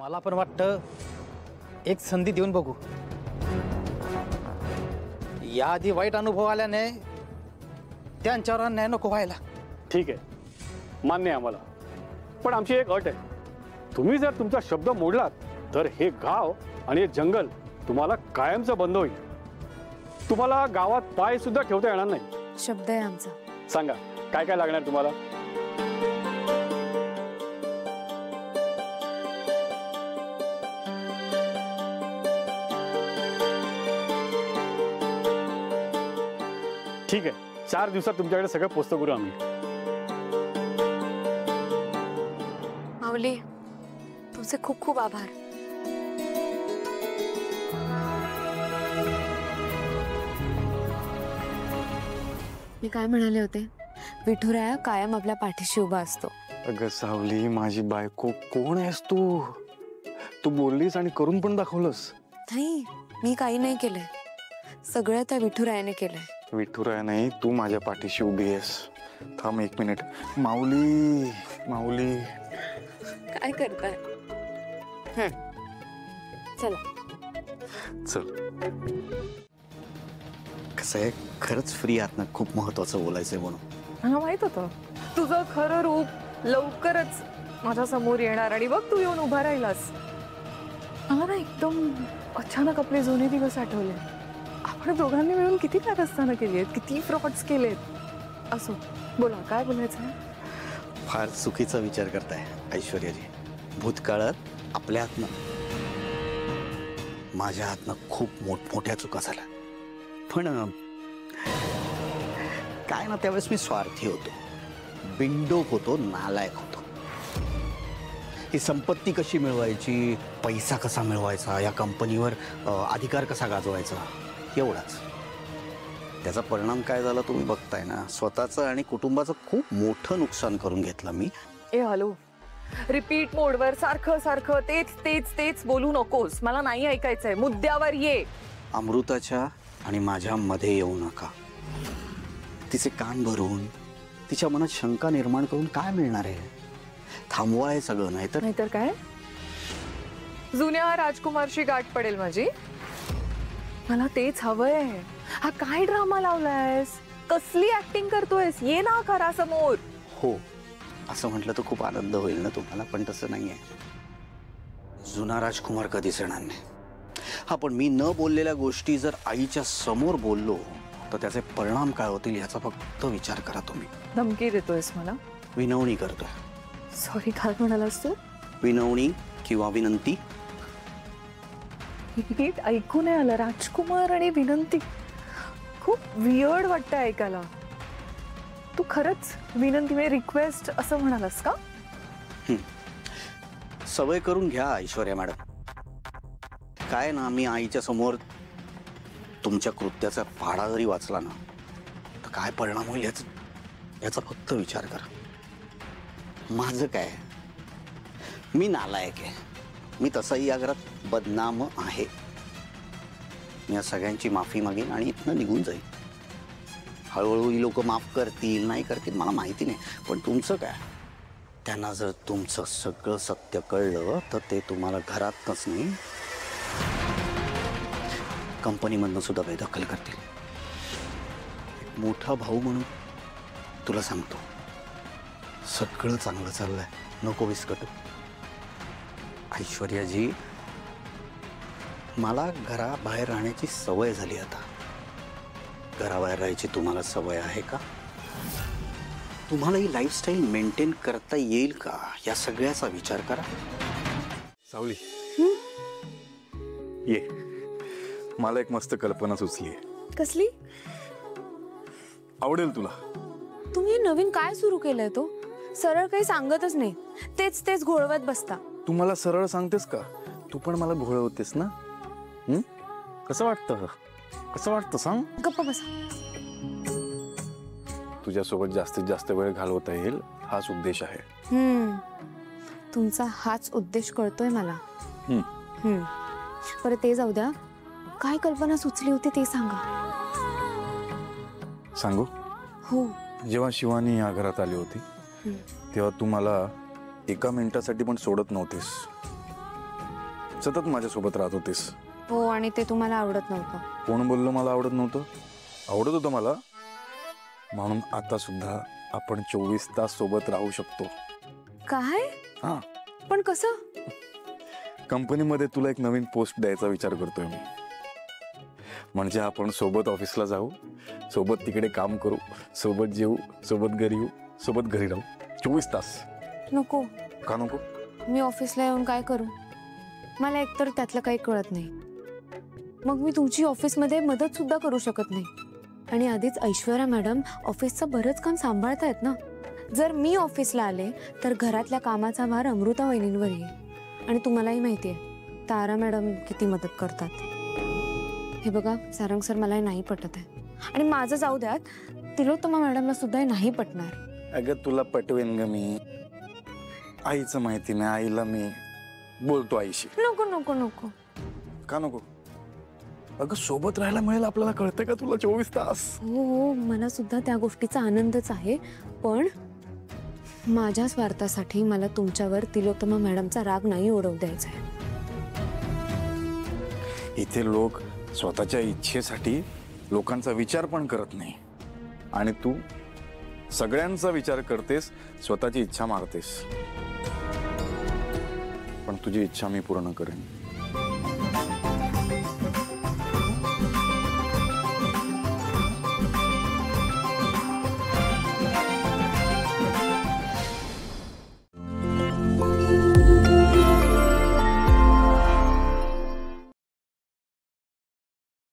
मला पण वाटतं एक संधी देऊन बघू. याआधी वाईट अनुभव आल्याने त्यांच्यावर अन्याय नको व्हायला. ठीक आहे, मान्य आहे आम्हाला, पण आमची एक अट आहे. तुम्ही जर तुमचा शब्द मोडलात तर हे गाव आणि हे जंगल तुम्हाला कायमचं बंद होईल. तुम्हाला गावात पाय सुद्धा ठेवता येणार नाही. शब्द आहे आमचा. सांगा काय काय लागणार तुम्हाला? ठीक आहे, 4 दिवसात तुमच्याकडे सगळं पोस्ट करू आम्ही. माऊली, तुमचे खूप खूप आभार. मी काय म्हणाले होते? विठुराया कायम आपल्या पाठीशी उभा असतो. अगं सावली, माझी बायको, कोण आहेस तू? तू बोललीस आणि करून पण दाखवलंस. नाही, मी काही नाही केलंय, सगळं त्या विठुरायाने केलंय. विठुराया नाही, तू माझ्या पाठीशी उभी आहेस. थांब 1 मिनिट. माऊली, माऊली, काय करताय? चला. चल. कसं आहे, खरंच फ्री आहात ना? खूप महत्वाचं बोलायचंय म्हणून. मला माहित होतं तुझं खरं रूप लवकरच माझ्या समोर येणार आणि बघ तू येऊन उभा राहिलास. मला ना एकदम अचानक आपले जुने दिवस आठवले. आपण दोघांनी मिळून किती कारस्थानं केली आहेत, किती फ्रॉड्स केलेत. असो, बोला काय बोलायचं? फार चुकीचा विचार करताय ऐश्वर्याजी. भूतकाळात आपल्या हातनं, माझ्या हातनं खूप मोठमोठ्या चुका झाल्या. पण काय ना, त्यावेळेस मी स्वार्थी होतो, बिंडोक होतो, नालायक होतो. ही संपत्ती कशी मिळवायची, पैसा कसा मिळवायचा, या कंपनीवर अधिकार कसा गाजवायचा, एवढाच. त्याचा परिणाम काय झाला तुम्ही बघताय ना. स्वतःचं आणि कुटुंबाचं खूप मोठं नुकसान करून घेतलं मी. ए हॅलो, रिपीट मोडवर सारखं सारखं तेच तेच तेच बोलू नकोस. मला नाही ऐकायचंय, मुद्द्यावर ये. अमृताच्या आणि माझ्या मध्ये येऊ नका. तिचे कान भरून तिच्या मनात शंका निर्माण करून काय मिळणार आहे? थांबवा हे सगळं, नाहीतर काय जुन्या राजकुमारशी गाठ पडेल माझी. मला तेच हवंय. हा काय ड्रामा लावलायस? कसली ऍक्टिंग करतोयस? ये ना खरा समोर. हो, असं म्हटलं तर खूप आनंद होईल ना तुम्हाला, पण तसं नाहीये. जुना राजकुमार कधीच येणार नाही. हा, पण मी न बोललेल्या गोष्टी जर आईच्या समोर बोललो तर त्याचे परिणाम काय होतील याचा फक्त विचार करा तुम्ही. धमकी देतोयस मला? विनवणी करतोय. सॉरी, काय म्हणालास तू? विनवणी किंवा विनंती. नीट ऐकू नाही आलं. राजकुमार आणि विनंती खूप वियर्ड वाटतं ऐकायला. तू खरंच विनंती म्हणजे रिक्वेस्ट असं म्हणालास का? सवय करून घ्या ऐश्वर्या मॅडम. काय ना, मी आईच्या समोर तुमच्या कृत्याचा पाढा जरी वाचला ना तर काय परिणाम होईल याचा फक्त विचार करा. माझं काय, मी नालायक आहे, मी तसंही या घरात बदनाम आहे. मी या सगळ्यांची माफी मागेन आणि इथनं निघून जाईल. हळूहळू ही लोक माफ करतील नाही करतील मला माहिती नाही, पण तुमचं काय, त्यांना जर तुमचं सगळं सत्य कळलं तर ते तुम्हाला घरातच नाही कंपनीमधनं सुद्धा बेदखल करतील. एक मोठा भाऊ म्हणून तुला सांगतो, सगळं चांगलं चाललंय, नको विस्कटू. ऐश्वर्याजी, मला घराबाहेर राहण्याची सवय झाली. आता घराबाहेर राहायची तुम्हाला सवय आहे का? तुम्हाला ही लाईफस्टाईल मेंटेन करता येईल का, या सगळ्याचा विचार करा. सावली, ये, मला एक मस्त कल्पना सुचली. कसली? आवडेल तुला. तुम्ही नवीन काय सुरू केलंय? तो सरळ काही सांगतच नाही, तेच तेच घोळवत बसता. तू मला सरळ सांगतेस का? तू पण मला घोळवतेस ना. कसं वाटतं? कसं वाटतं सांग? गप्प बसा. तुझ्यासोबत जास्तीत जास्त वेळ घालवता येईल हाच उद्देश आहे. तुमचा हाच उद्देश कळतोय मला. बरं ते जाऊ द्या, काय कल्पना सुचली होती ते सांगा. सांगू? हो. जेव्हा शिवानी या घरात आली होती तेव्हा तू मला एका मिनिटासाठी पण सोडत नव्हतीस. सतत माझ्यासोबत राहत होतीस. हो, आणि ते तुम्हाला आवडत नव्हतं. कोण बोललो मला आवडत नव्हतं? आवडत होतं मला. म्हणून आता सुद्धा आपण 24 तास सोबत राहू शकतो. काय? हा, पण कसं? कंपनीमध्ये तुला एक नवीन पोस्ट द्यायचा विचार करतोय मी. म्हणजे आपण सोबत ऑफिसला जाऊ, सोबत तिकडे काम करू, सोबत जेऊ, सोबत घरी येऊ, सोबत घरी राहू 24 तास. नको. का नको? मी ऑफिसला येऊन काय करू? मला एकतर त्यातलं काही कळत नाही. मग मी तुमची ऑफिसमध्ये मदत सुद्धा करू शकत नाही. आणि आधीच ऐश्वर्या मॅडम ऑफिसचं बरंच काम सांभाळतायत ना. जर मी ऑफिसला आले तर घरातल्या कामाचा भार अमृता वहिनींवर येईल. आणि तुम्हालाही माहिती आहे तारा मॅडम किती मदत करतात. हे बघा सारंग सर, मला हे नाही पटत आहे. आणि माझं जाऊ द्यात, तिलोत्तमा मॅडमला सुद्धा हे नाही पटणार. अगं तुला पटवेन ग मी. आईचं माहिती नाही, आईला मी बोलतो आईशी. नको नको नको. का नको? अगं सोबत राहायला मिळेल आपल्याला, कळतंय का तुला 24 तास? हो हो, मला सुद्धा त्या गोष्टीचा आनंदच आहे. पण माझ्या स्वार्थासाठी मला तुमच्यावर तिलोत्तमा मॅडमचा राग नाही ओढवू द्यायचा आहे. इथे लोक स्वतःच्या इच्छेसाठी लोकांचा विचार पण करत नाही. आणि तू सगळ्यांचा विचार करतेस, स्वतःची इच्छा मारतेस. पण तुझी इच्छा मी पूर्ण करेन.